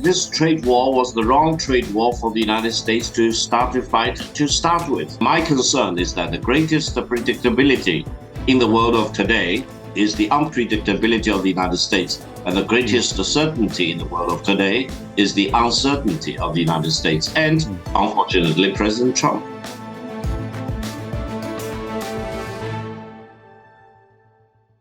this trade war was the wrong trade war for the United States to start a fight to start with. My concern is that the greatest predictability in the world of today is the unpredictability of the United States. And the greatest certainty in the world of today is the uncertainty of the United States and, unfortunately, President Trump.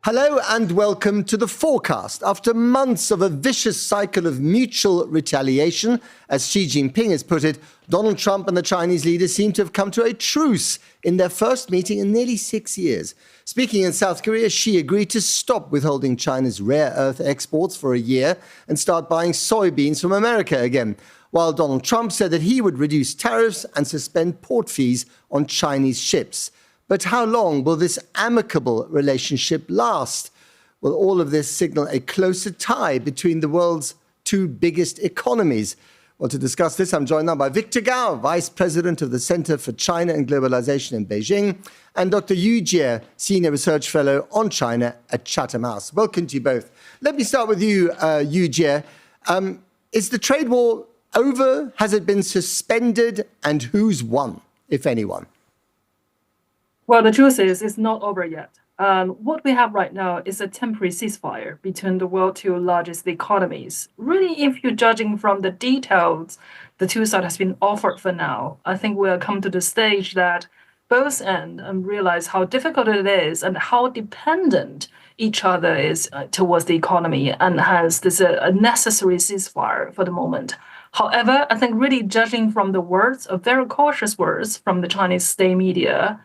Hello and welcome to the Fourcast. After months of a vicious cycle of mutual retaliation, as Xi Jinping has put it, Donald Trump and the Chinese leaders seem to have come to a truce in their first meeting in nearly 6 years. Speaking in South Korea, Xi agreed to stop withholding China's rare earth exports for a year and start buying soybeans from America again, while Donald Trump said that he would reduce tariffs and suspend port fees on Chinese ships. But how long will this amicable relationship last? Will all of this signal a closer tie between the world's two biggest economies? Well, to discuss this, I'm joined now by Victor Gao, Vice President of the Center for China and Globalization in Beijing, and Dr Yu Jie, Senior Research Fellow on China at Chatham House. Welcome to you both. Let me start with you, Yu Jie. Is the trade war over? Has it been suspended? And who's won, if anyone? Well, the truth is, it's not over yet. What we have right now is a temporary ceasefire between the world's two largest economies. Really, if you're judging from the details the two sides has been offered for now, I think we'll come to the stage that both ends and realize how difficult it is and how dependent each other is towards the economy, and has this a necessary ceasefire for the moment. However, I think really judging from the words, very cautious words from the Chinese state media,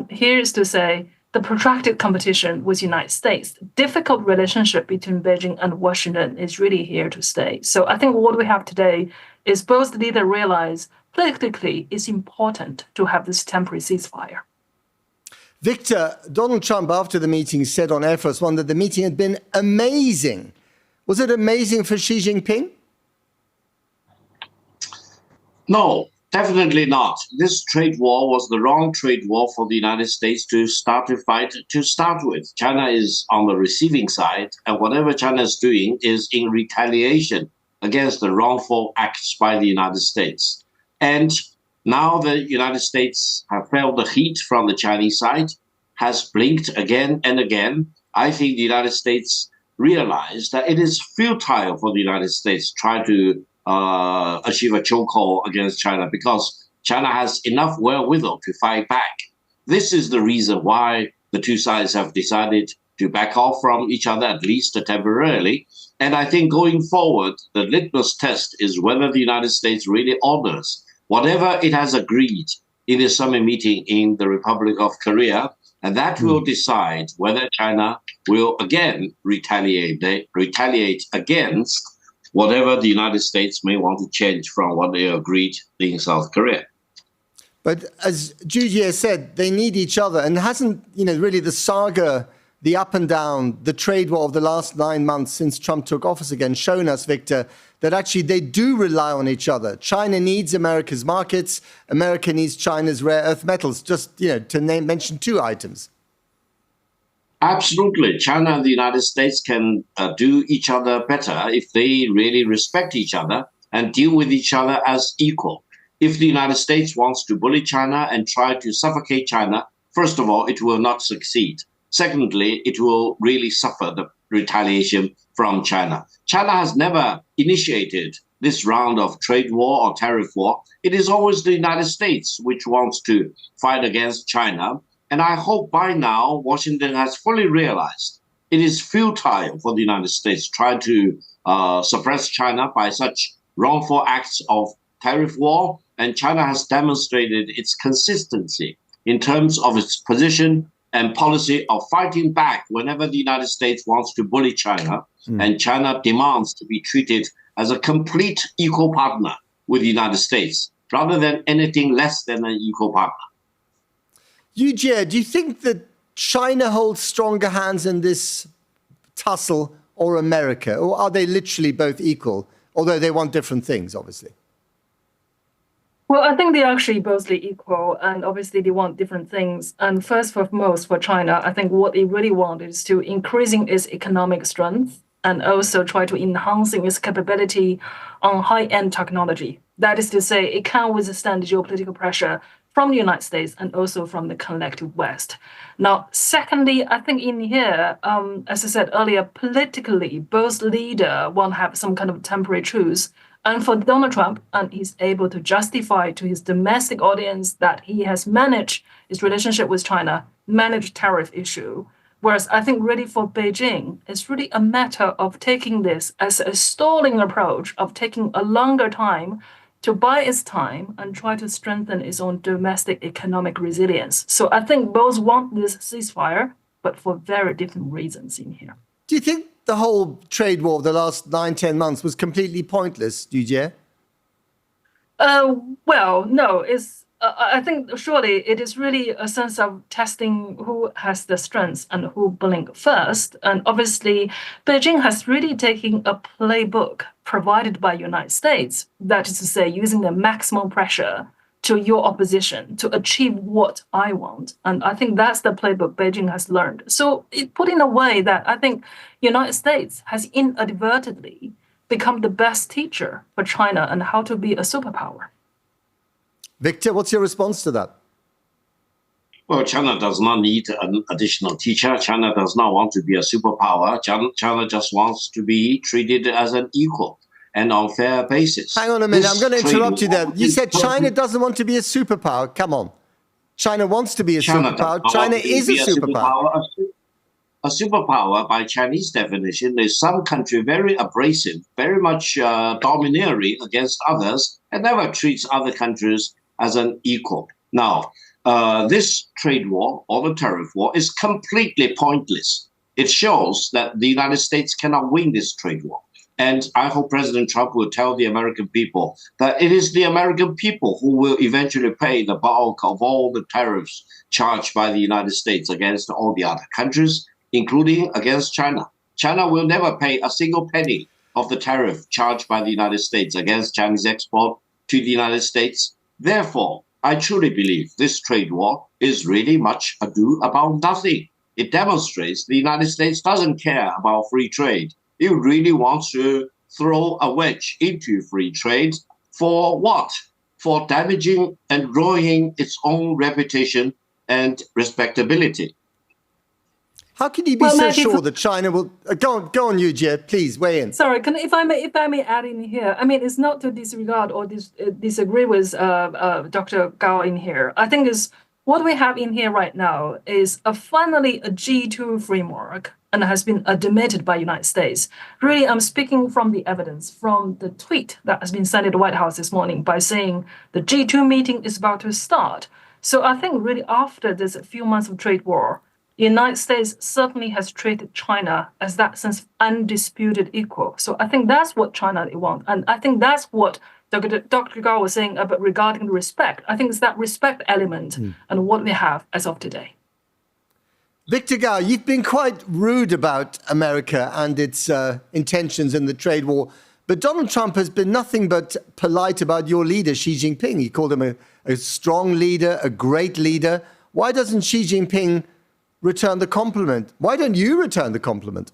here is to say the protracted competition with the United States, difficult relationship between Beijing and Washington is really here to stay. So I think what we have today is both leaders realize politically it's important to have this temporary ceasefire. Victor, Donald Trump, after the meeting, said on Air Force One that the meeting had been amazing. Was it amazing for Xi Jinping? No. Definitely not. This trade war was the wrong trade war for the United States to start a fight to start with. China is on the receiving side, and whatever China is doing is in retaliation against the wrongful acts by the United States. And now the United States have felt the heat from the Chinese side, has blinked again and again. I think the United States realized that it is futile for the United States to try to achieve a chokehold against China, because China has enough wherewithal to fight back. This is the reason why the two sides have decided to back off from each other, at least temporarily. And I think going forward, the litmus test is whether the United States really honors whatever it has agreed in the summit meeting in the Republic of Korea. And that will decide whether China will again retaliate against whatever the United States may want to change from what they agreed in South Korea. But as Yu Jie said, they need each other. And hasn't, really the saga, the up and down, the trade war of the last 9 months since Trump took office again shown us, Victor, that actually they do rely on each other. China needs America's markets. America needs China's rare earth metals, just, to mention two items. Absolutely. China and the United States can do each other better if they really respect each other and deal with each other as equal. If the United States wants to bully China and try to suffocate China, first of all, it will not succeed. Secondly, it will really suffer the retaliation from China. China has never initiated this round of trade war or tariff war. It is always the United States which wants to fight against China. And I hope by now Washington has fully realized it is futile for the United States to try to suppress China by such wrongful acts of tariff war. And China has demonstrated its consistency in terms of its position and policy of fighting back whenever the United States wants to bully China. And China demands to be treated as a complete equal partner with the United States, rather than anything less than an equal partner. Yu Jie, do you think that China holds stronger hands in this tussle, or America? Or are they literally both equal, although they want different things, obviously? Well, I think they're actually both equal, and obviously they want different things. And first and foremost for China, I think what they really want is to increasing its economic strength and also try to enhancing its capability on high-end technology. That is to say, it can withstand geopolitical pressure from the United States and also from the collective West. Now, secondly, I think in here, as I said earlier, politically, both leaders want to have some kind of temporary truce. And for Donald Trump, and he's able to justify to his domestic audience that he has managed his relationship with China, managed tariff issue. Whereas I think really for Beijing, it's really a matter of taking this as a stalling approach, of taking a longer time to buy its time and try to strengthen its own domestic economic resilience. So I think both want this ceasefire, but for very different reasons in here. Do you think the whole trade war of the last 9-10 months was completely pointless, Yu Jie? Well, no. I think surely it is really a sense of testing who has the strengths and who blink first. And obviously, Beijing has really taken a playbook provided by the United States, that is to say, using the maximum pressure to your opposition to achieve what I want. And I think that's the playbook Beijing has learned. So it put in a way that I think the United States has inadvertently become the best teacher for China and how to be a superpower. Victor, what's your response to that? Well, China does not need an additional teacher. China does not want to be a superpower. China just wants to be treated as an equal and on fair basis. Hang on a minute, I'm going to interrupt you there. You said China doesn't want to be a superpower. Come on. China wants to be a superpower. China is a superpower. A superpower, by Chinese definition, is some country very abrasive, very much domineering against others, and never treats other countries as an equal. Now, this trade war or the tariff war is completely pointless. It shows that the United States cannot win this trade war. And I hope President Trump will tell the American people that it is the American people who will eventually pay the bulk of all the tariffs charged by the United States against all the other countries, including against China. China will never pay a single penny of the tariff charged by the United States against Chinese export to the United States. Therefore, I truly believe this trade war is really much ado about nothing. It demonstrates the United States doesn't care about free trade. It really wants to throw a wedge into free trade for what? For damaging and ruining its own reputation and respectability. How can you be so sure that China will... Go on, Yu Jie, please, weigh in. Sorry, if I may add in here, I mean, it's not to disregard or disagree with Dr. Gao in here. I think what we have in here right now is finally a G2 framework, and has been admitted by the United States. Really, I'm speaking from the evidence, from the tweet that has been sent to the White House this morning by saying the G2 meeting is about to start. So I think really after this few months of trade war, the United States certainly has treated China as that sense of undisputed equal. So I think that's what China wants. And I think that's what Dr. Gao was saying about regarding the respect. I think it's that respect element and what we have as of today. Victor Gao, you've been quite rude about America and its intentions in the trade war, but Donald Trump has been nothing but polite about your leader, Xi Jinping. He called him a strong leader, a great leader. Why doesn't Xi Jinping return the compliment? Why don't you return the compliment?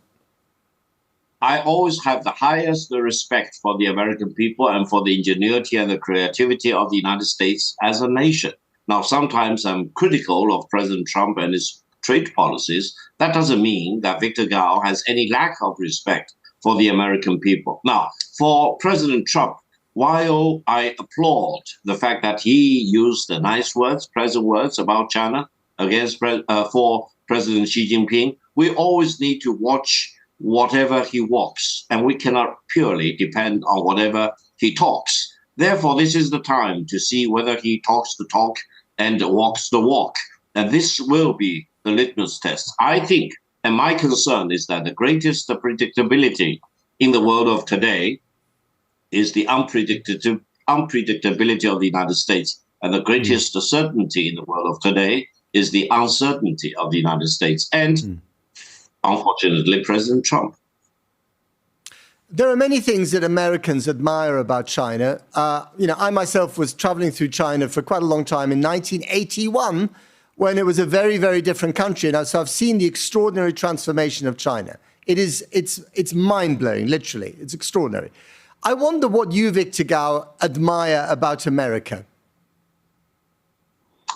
I always have the highest respect for the American people and for the ingenuity and the creativity of the United States as a nation. Now, sometimes I'm critical of President Trump and his trade policies. That doesn't mean that Victor Gao has any lack of respect for the American people. Now, for President Trump, while I applaud the fact that he used the nice words, pleasant words about China for President Xi Jinping, we always need to watch whatever he walks, and we cannot purely depend on whatever he talks. Therefore, this is the time to see whether he talks the talk and walks the walk. And this will be the litmus test. I think, and my concern is that the greatest predictability in the world of today is the unpredictability of the United States. And the greatest certainty in the world of today is the uncertainty of the United States and, unfortunately, President Trump. There are many things that Americans admire about China. I myself was traveling through China for quite a long time in 1981, when it was a very, very different country. Now, so I've seen the extraordinary transformation of China It's mind-blowing, literally. It's extraordinary. I wonder what you, Victor Gao, admire about America.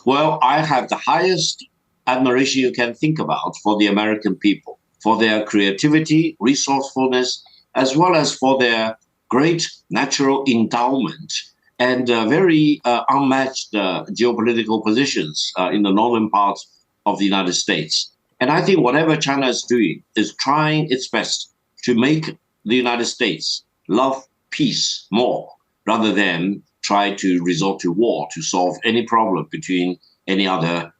Well, I have the highest admiration you can think about for the American people, for their creativity, resourcefulness, as well as for their great natural endowment and very unmatched geopolitical positions in the northern part of the United States. And I think whatever China is doing is trying its best to make the United States love peace more rather than try to resort to war to solve any problem between any other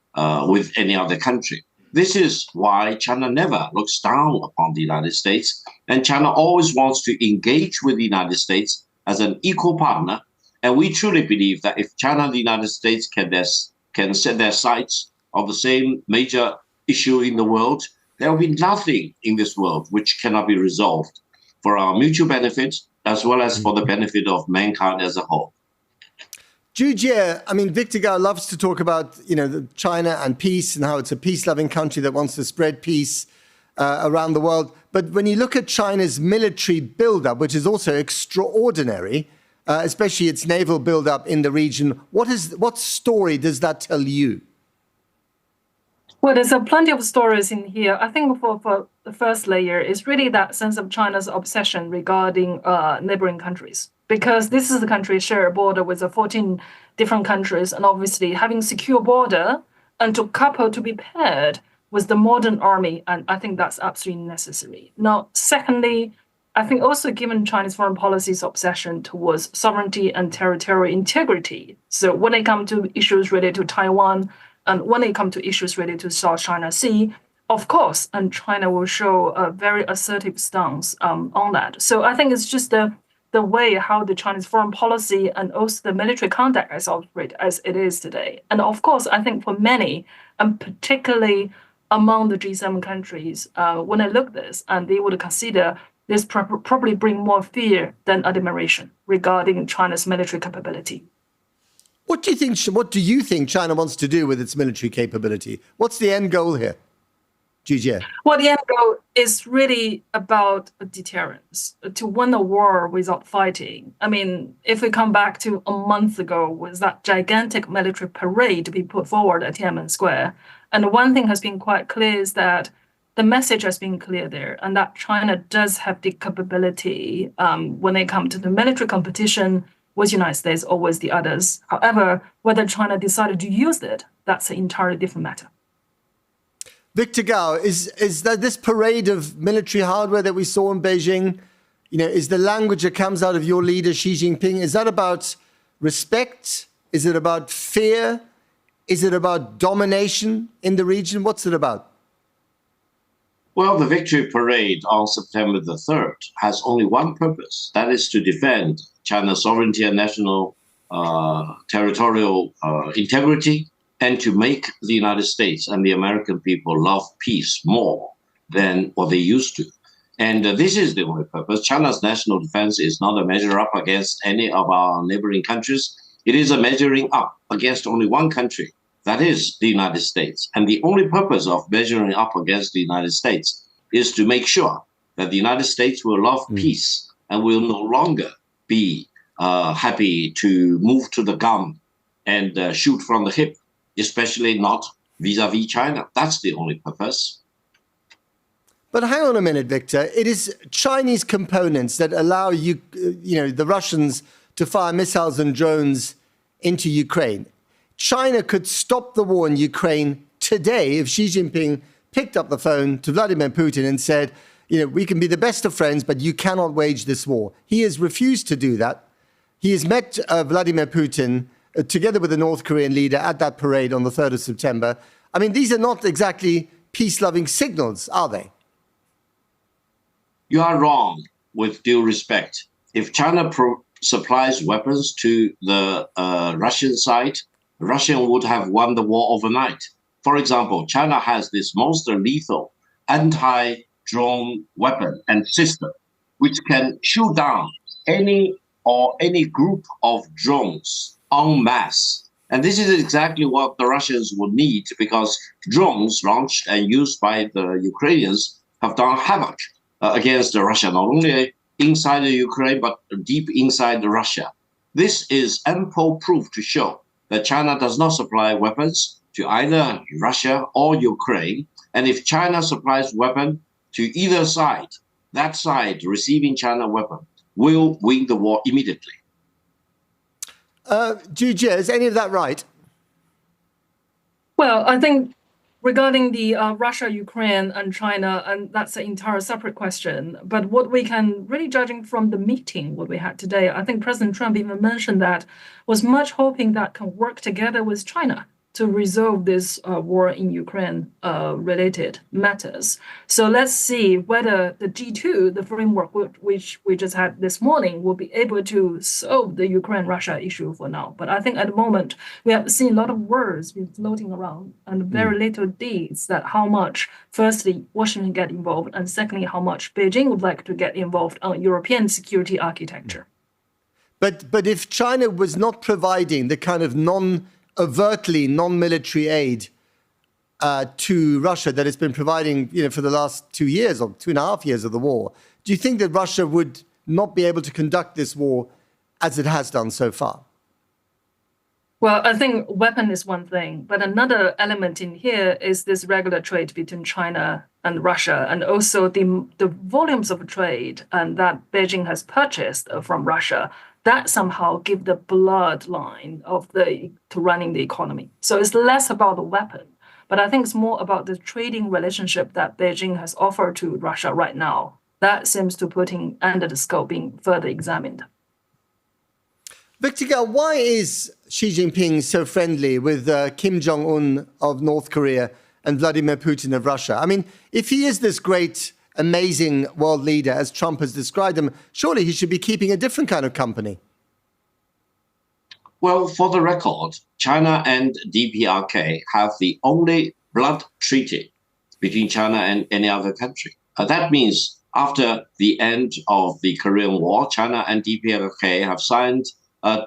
with any other country. This is why China never looks down upon the United States, and China always wants to engage with the United States as an equal partner. And we truly believe that if China and the United States can set their sights on the same major issue in the world, there will be nothing in this world which cannot be resolved for our mutual benefit as well as for the benefit of mankind as a whole. Yu Jie, I mean, Victor Gao loves to talk about, China and peace and how it's a peace-loving country that wants to spread peace around the world. But when you look at China's military buildup, which is also extraordinary, especially its naval buildup in the region, what story does that tell you? Well, there's plenty of stories in here. I think for the first layer is really that sense of China's obsession regarding neighboring countries, because this is the country share a border with 14 different countries, and obviously having secure border and to be paired with the modern army, and I think that's absolutely necessary. Now, secondly, I think also given Chinese foreign policy's obsession towards sovereignty and territorial integrity, so when it comes to issues related to Taiwan, and when it comes to issues related to South China Sea, of course, and China will show a very assertive stance on that. So I think it's just the way how the Chinese foreign policy and also the military conduct is operate as it is today. And of course, I think for many, and particularly among the G7 countries, when I look at this, and they would consider this probably bring more fear than admiration regarding China's military capability. What do you think China wants to do with its military capability? What's the end goal here? Yu Jie. Well, the end goal is really about deterrence, to win a war without fighting. I mean, if we come back to a month ago with that gigantic military parade to be put forward at Tiananmen Square, and one thing has been quite clear is that the message has been clear there, and that China does have the capability when it comes to the military competition with the United States or with the others. However, whether China decided to use it, that's an entirely different matter. Victor Gao, is that this parade of military hardware that we saw in Beijing, is the language that comes out of your leader, Xi Jinping, is that about respect? Is it about fear? Is it about domination in the region? What's it about? Well, the victory parade on September the 3rd has only one purpose. That is to defend China's sovereignty and national territorial integrity, and to make the United States and the American people love peace more than what they used to. And this is the only purpose. China's national defense is not a measure up against any of our neighboring countries. It is a measuring up against only one country, that is the United States. And the only purpose of measuring up against the United States is to make sure that the United States will love peace and will no longer be happy to move to the gun and shoot from the hip, especially not vis-a-vis China. That's the only purpose. But hang on a minute, Victor. It is Chinese components that allow the Russians to fire missiles and drones into Ukraine. China could stop the war in Ukraine today if Xi Jinping picked up the phone to Vladimir Putin and said, we can be the best of friends, but you cannot wage this war. He has refused to do that. He has met Vladimir Putin together with the North Korean leader at that parade on the 3rd of September. I mean, these are not exactly peace-loving signals, are they? You are wrong, with due respect. If China supplies weapons to the Russian side, Russia would have won the war overnight. For example, China has this monster lethal anti-drone weapon and system, which can shoot down any group of drones en masse. And this is exactly what the Russians would need, because drones launched and used by the Ukrainians have done havoc against Russia, not only inside the Ukraine, but deep inside Russia. This is ample proof to show that China does not supply weapons to either Russia or Ukraine. And if China supplies weapons to either side, that side receiving China weapon will win the war immediately. Yu Jie, is any of that right? Well, I think regarding the Russia, Ukraine, and China, and that's an entire separate question. But what we can really judging from the meeting, what we had today, I think President Trump even mentioned that was much hoping that can work together with China to resolve this war in Ukraine related matters. So let's see whether the G2, the framework which we just had this morning, will be able to solve the Ukraine-Russia issue for now. But I think at the moment, we have seen a lot of words being floating around and very little deeds that how much, firstly, Washington get involved, and secondly, how much Beijing would like to get involved on European security architecture. But if China was not providing the kind of overtly non-military aid to Russia that it's been providing, for the last 2 years or 2.5 years of the war, do you think that Russia would not be able to conduct this war as it has done so far? Well, I think weapon is one thing, but another element in here is this regular trade between China and Russia, and also the volumes of trade and that Beijing has purchased from Russia that somehow give the bloodline to running the economy. So it's less about the weapon, but I think it's more about the trading relationship that Beijing has offered to Russia right now. That seems to putting under the scope being further examined. Victor Gao, why is Xi Jinping so friendly with Kim Jong-un of North Korea and Vladimir Putin of Russia? I mean, if he is this great, amazing world leader, as Trump has described him, surely he should be keeping a different kind of company. Well, for the record, China and DPRK have the only blood treaty between China and any other country. That means after the end of the Korean War, China and DPRK have signed a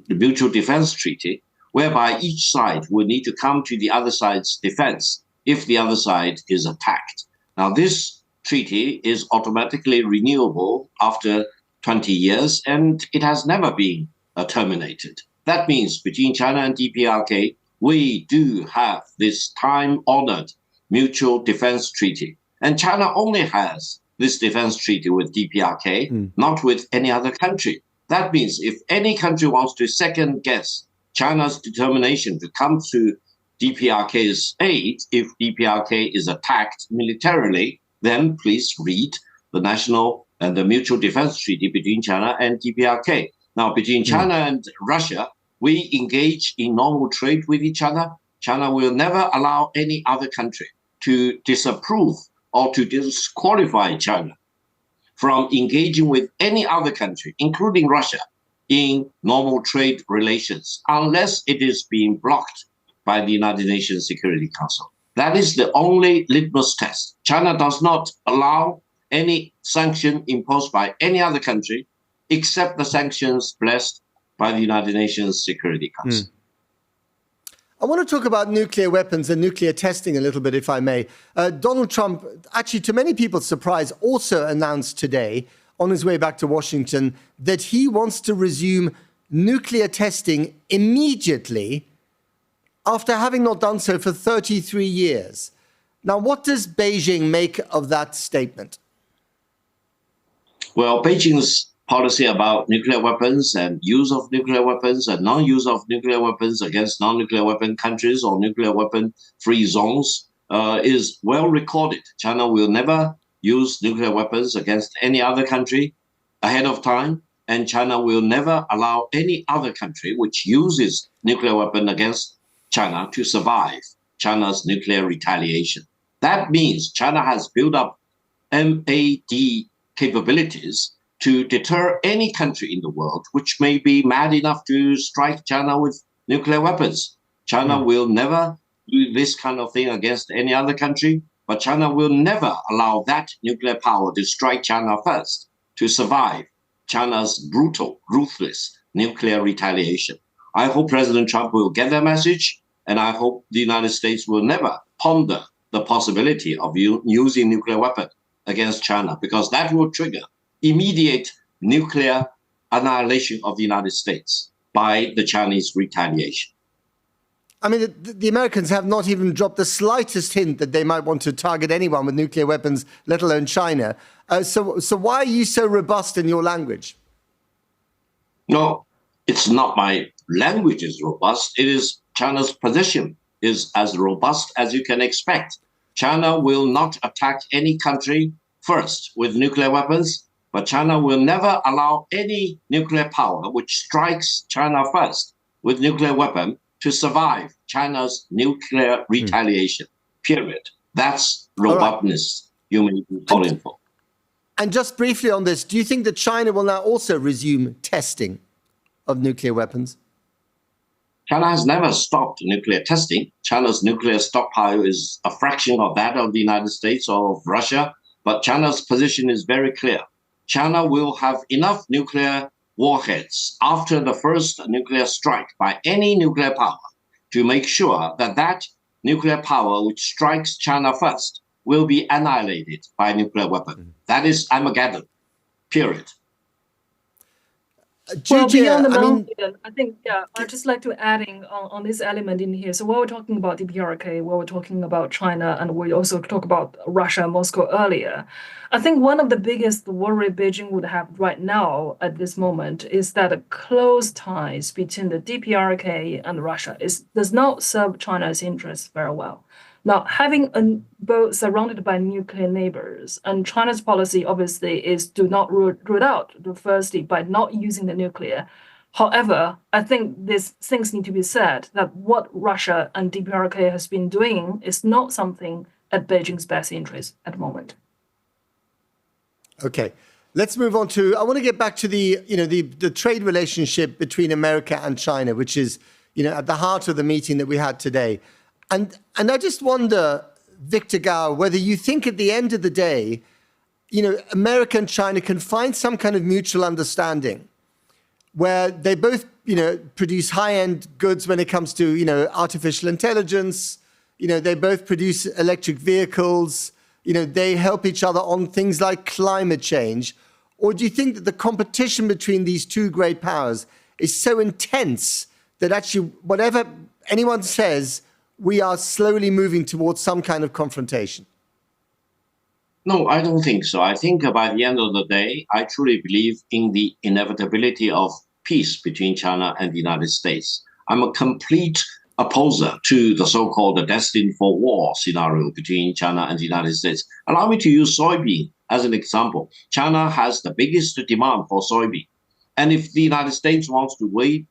mutual defense treaty whereby each side will need to come to the other side's defense if the other side is attacked. Now, this treaty is automatically renewable after 20 years, and it has never been terminated. That means between China and DPRK, we do have this time-honored mutual defense treaty. And China only has this defense treaty with DPRK, not with any other country. That means if any country wants to second-guess China's determination to come to DPRK's aid if DPRK is attacked militarily, then please read the national and the mutual defense treaty between China and DPRK. Now, between China and Russia, we engage in normal trade with each other. China will never allow any other country to disapprove or to disqualify China from engaging with any other country, including Russia, in normal trade relations, unless it is being blocked by the United Nations Security Council. That is the only litmus test. China does not allow any sanction imposed by any other country except the sanctions blessed by the United Nations Security Council. I want to talk about nuclear weapons and nuclear testing a little bit, if I may. Donald Trump, actually to many people's surprise, also announced today on his way back to Washington that he wants to resume nuclear testing immediately after having not done so for 33 years. Now, what does Beijing make of that statement? Well, Beijing's policy about nuclear weapons and use of nuclear weapons and non-use of nuclear weapons against non-nuclear weapon countries or nuclear weapon-free zones is well recorded. China will never use nuclear weapons against any other country ahead of time, and China will never allow any other country which uses nuclear weapon against China to survive China's nuclear retaliation. That means China has built up MAD capabilities to deter any country in the world which may be mad enough to strike China with nuclear weapons. China will never do this kind of thing against any other country, but China will never allow that nuclear power to strike China first to survive China's brutal, ruthless nuclear retaliation. I hope President Trump will get that message, and I hope the United States will never ponder the possibility of using nuclear weapons against China, because that will trigger immediate nuclear annihilation of the United States by the Chinese retaliation. I mean, the Americans have not even dropped the slightest hint that they might want to target anyone with nuclear weapons, let alone China. So why are you so robust in your language? No, it's not my language is robust. It is China's position is as robust as you can expect. China will not attack any country first with nuclear weapons, but China will never allow any nuclear power which strikes China first with nuclear weapon to survive China's nuclear retaliation, period. That's robustness you may be calling for. And just briefly on this, do you think that China will now also resume testing of nuclear weapons? China has never stopped nuclear testing. China's nuclear stockpile is a fraction of that of the United States or of Russia, but China's position is very clear. China will have enough nuclear warheads after the first nuclear strike by any nuclear power to make sure that that nuclear power which strikes China first will be annihilated by a nuclear weapon. That is Armageddon, period. Well, beyond the mountain, I think, I'd just like to add in on this element in here. So while we're talking about DPRK, while we're talking about China, and we also talk about Russia and Moscow earlier, I think one of the biggest worry Beijing would have right now at this moment is that a close ties between the DPRK and Russia does not serve China's interests very well. Now, having both surrounded by nuclear neighbors, and China's policy obviously is do not rule out, firstly, by not using the nuclear. However, I think these things need to be said that what Russia and DPRK has been doing is not something at Beijing's best interest at the moment. Okay, let's move on to, I want to get back to the trade relationship between America and China, which is, at the heart of the meeting that we had today. And I just wonder, Victor Gao, whether you think at the end of the day, America and China can find some kind of mutual understanding where they both, produce high-end goods when it comes to, artificial intelligence. They both produce electric vehicles. They help each other on things like climate change. Or do you think that the competition between these two great powers is so intense that actually whatever anyone says, we are slowly moving towards some kind of confrontation? No, I don't think so. I think by the end of the day, I truly believe in the inevitability of peace between China and the United States. I'm a complete opposer to the so-called destined for war scenario between China and the United States. Allow me to use soybean as an example. China has the biggest demand for soybean. And if the United States wants to wage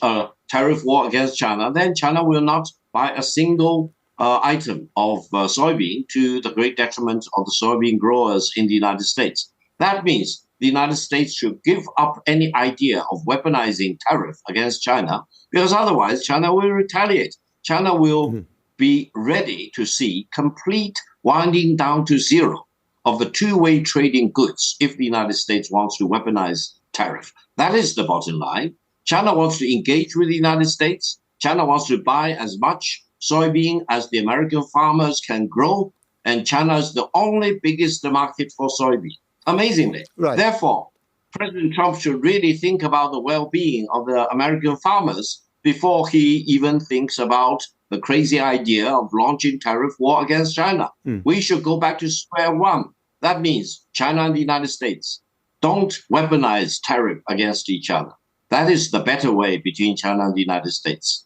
a tariff war against China, then China will not buy a single item of soybean, to the great detriment of the soybean growers in the United States. That means the United States should give up any idea of weaponizing tariff against China, because otherwise China will retaliate. China will be ready to see complete winding down to zero of the two-way trading goods if the United States wants to weaponize tariff. That is the bottom line. China wants to engage with the United States. China wants to buy as much soybean as the American farmers can grow, and China is the only biggest market for soybean, amazingly. Right. Therefore, President Trump should really think about the well-being of the American farmers before he even thinks about the crazy idea of launching tariff war against China. We should go back to square one. That means China and the United States don't weaponize tariff against each other. That is the better way between China and the United States.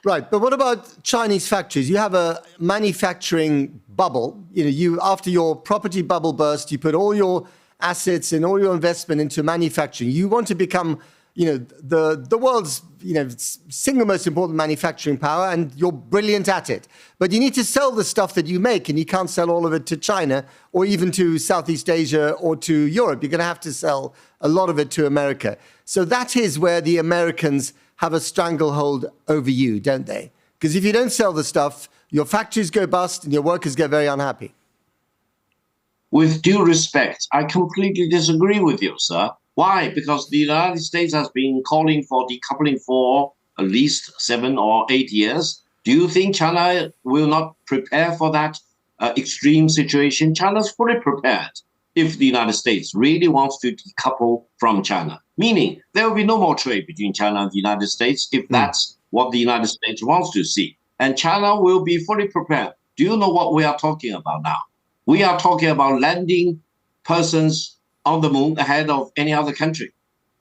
Right, but what about Chinese factories? You have a manufacturing bubble. You after your property bubble burst, you put all your assets and all your investment into manufacturing. You want to become, the world's, single most important manufacturing power, and you're brilliant at it. But you need to sell the stuff that you make, and you can't sell all of it to China or even to Southeast Asia or to Europe. You're going to have to sell a lot of it to America. So that is where the Americans have a stranglehold over you, don't they? Because if you don't sell the stuff, your factories go bust and your workers get very unhappy. With due respect, I completely disagree with you, sir. Why? Because the United States has been calling for decoupling for at least 7 or 8 years. Do you think China will not prepare for that extreme situation, China's fully prepared if the United States really wants to decouple from China. Meaning there will be no more trade between China and the United States if that's what the United States wants to see. And China will be fully prepared. Do you know what we are talking about now? We are talking about landing persons on the moon ahead of any other country.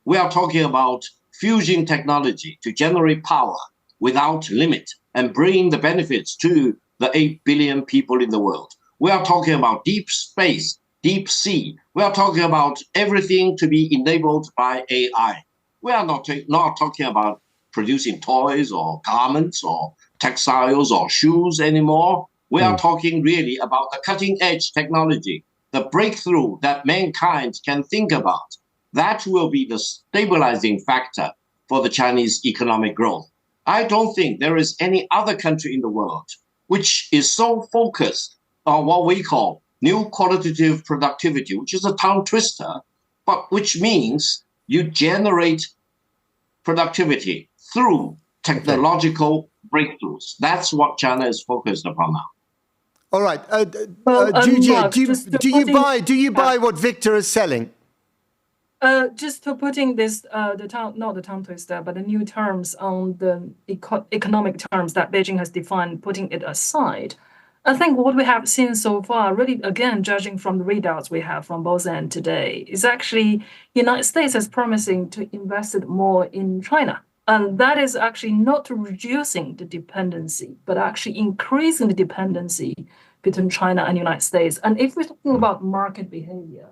We are talking about fusion technology to generate power without limit and bring the benefits to the 8 billion people in the world. We are talking about deep space, deep sea. We are talking about everything to be enabled by AI. We are not talking about producing toys or garments or textiles or shoes anymore. We are talking really about the cutting edge technology, the breakthrough that mankind can think about. That will be the stabilizing factor for the Chinese economic growth. I don't think there is any other country in the world which is so focused on what we call new qualitative productivity, which is a tongue twister, but which means you generate productivity through technological breakthroughs. That's what China is focused upon now. All right. Yu Jie, do you buy what Victor is selling? Just to putting this, not the tongue twister, but the new terms on the economic terms that Beijing has defined, putting it aside, I think what we have seen so far, really, again, judging from the readouts we have from both ends today, is actually the United States is promising to invest more in China. And that is actually not reducing the dependency, but actually increasing the dependency between China and the United States. And if we're talking about market behavior,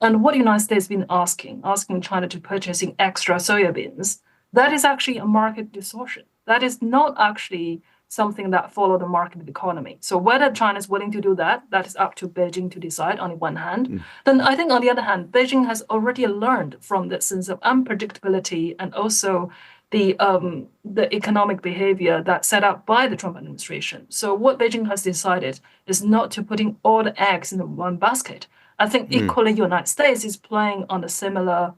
and what the United States has been asking China to purchasing extra soybeans, that is actually a market distortion. That is not actually something that follow the market economy. So whether China is willing to do that, that is up to Beijing to decide on the one hand. Then I think on the other hand, Beijing has already learned from that sense of unpredictability and also the economic behavior that's set up by the Trump administration. So what Beijing has decided is not to putting all the eggs in one basket. I think equally United States is playing on a similar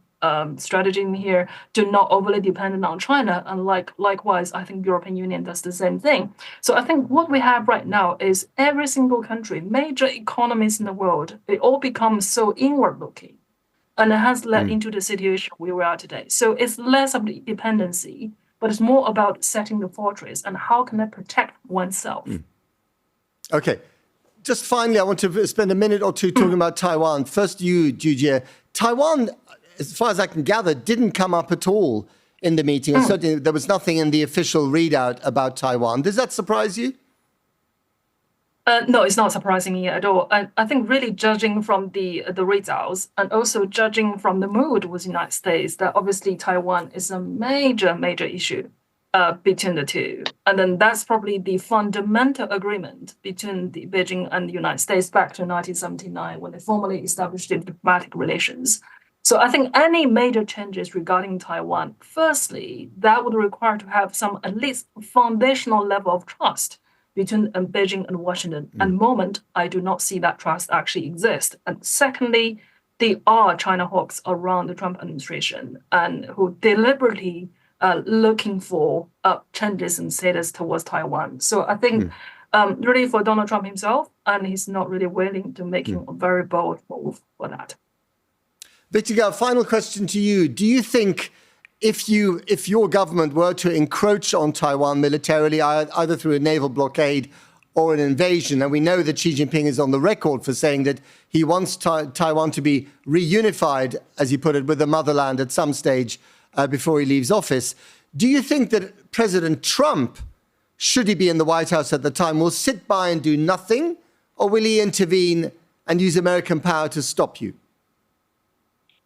strategy in here to not overly dependent on China. And likewise, I think European Union does the same thing. So I think what we have right now is every single country, major economies in the world, they all become so inward looking. And it has led into the situation where we are today. So it's less of the dependency, but it's more about setting the fortress and how can I protect oneself. Okay. Just finally, I want to spend a minute or two talking about Taiwan. First, Yu Jie. Taiwan, as far as I can gather, didn't come up at all in the meeting. And certainly there was nothing in the official readout about Taiwan. Does that surprise you? No, it's not surprising me at all. I think really judging from the results and also judging from the mood with the United States, that obviously Taiwan is a major, major issue between the two. And then that's probably the fundamental agreement between the Beijing and the United States back to 1979 when they formally established the diplomatic relations. So I think any major changes regarding Taiwan, firstly, that would require to have some at least foundational level of trust between Beijing and Washington. At the moment, I do not see that trust actually exist. And secondly, there are China hawks around the Trump administration and who deliberately looking for changes in status towards Taiwan. So I think really for Donald Trump himself, and he's not really willing to make a very bold move for that. Victor Gao, final question to you. Do you think if your government were to encroach on Taiwan militarily, either through a naval blockade or an invasion, and we know that Xi Jinping is on the record for saying that he wants Taiwan to be reunified, as he put it, with the motherland at some stage before he leaves office, do you think that President Trump, should he be in the White House at the time, will sit by and do nothing, or will he intervene and use American power to stop you?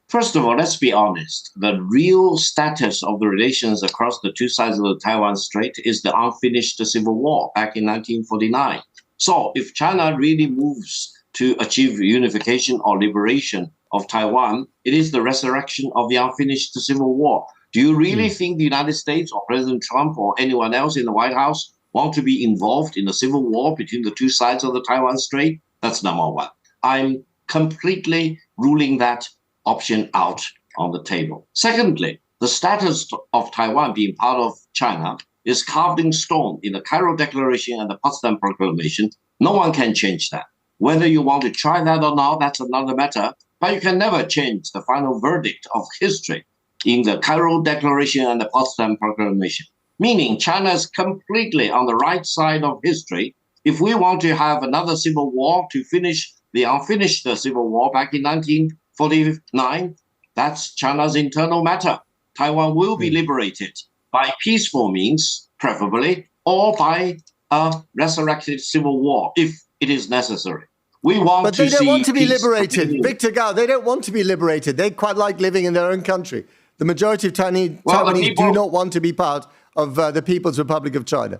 First of all, let's be honest. The real status of the relations across the two sides of the Taiwan Strait is the unfinished civil war back in 1949. So if China really moves to achieve unification or liberation of Taiwan, it is the resurrection of the unfinished civil war. Do you really think the United States or President Trump or anyone else in the White House want to be involved in a civil war between the two sides of the Taiwan Strait? That's number one. I'm completely ruling that option out on the table. Secondly, the status of Taiwan being part of China is carved in stone in the Cairo Declaration and the Potsdam Proclamation No one can change that. Whether you want to try that or not, that's another matter. But you can never change the final verdict of history in the Cairo Declaration and the Potsdam Proclamation. Meaning China is completely on the right side of history. If we want to have another civil war to finish the unfinished civil war back in 1949, that's China's internal matter. Taiwan will be liberated by peaceful means, preferably, or by a resurrected civil war, if it is necessary. We want but they don't want to be liberated. Continue. Victor Gao, they don't want to be liberated. They quite like living in their own country. The majority of Taiwanese do not want to be part of the People's Republic of China.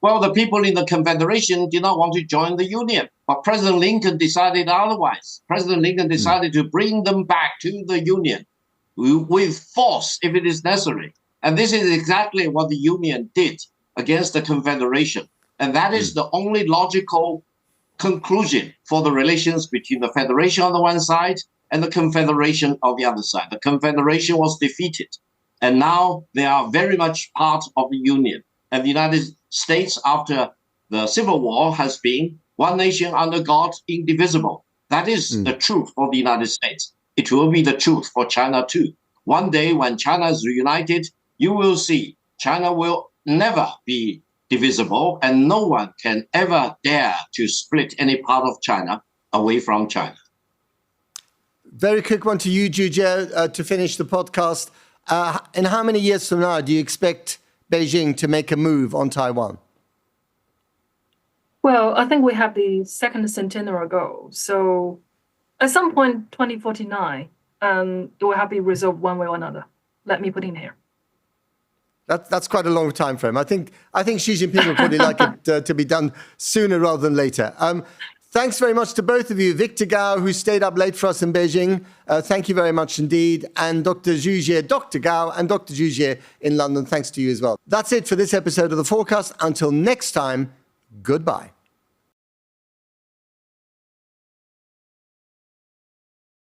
Well, the people in the Confederation did not want to join the Union, but President Lincoln decided otherwise. President Lincoln decided to bring them back to the Union with force if it is necessary. And this is exactly what the Union did against the Confederation. And that is the only logical conclusion for the relations between the Federation on the one side and the Confederation on the other side. The Confederation was defeated, and now they are very much part of the Union. And the United States, after the Civil War, has been one nation under God, indivisible. That is the truth for the United States. It will be the truth for China too. One day when China is reunited, you will see China will never be divisible, and no one can ever dare to split any part of China away from China. Very quick one to you, Yu Jie, to finish the podcast. In how many years from now do you expect Beijing to make a move on Taiwan? Well, I think we have the second centenary goal. So at some point, 2049, it will have to be resolved one way or another. Let me put in here. That's quite a long time frame. I think Xi Jinping would probably like it to be done sooner rather than later. Thanks very much to both of you. Victor Gao, who stayed up late for us in Beijing. Thank you very much indeed. And Dr. Yu Jie, Dr. Gao and Dr. Yu Jie in London. Thanks to you as well. That's it for this episode of The Forecast. Until next time, goodbye.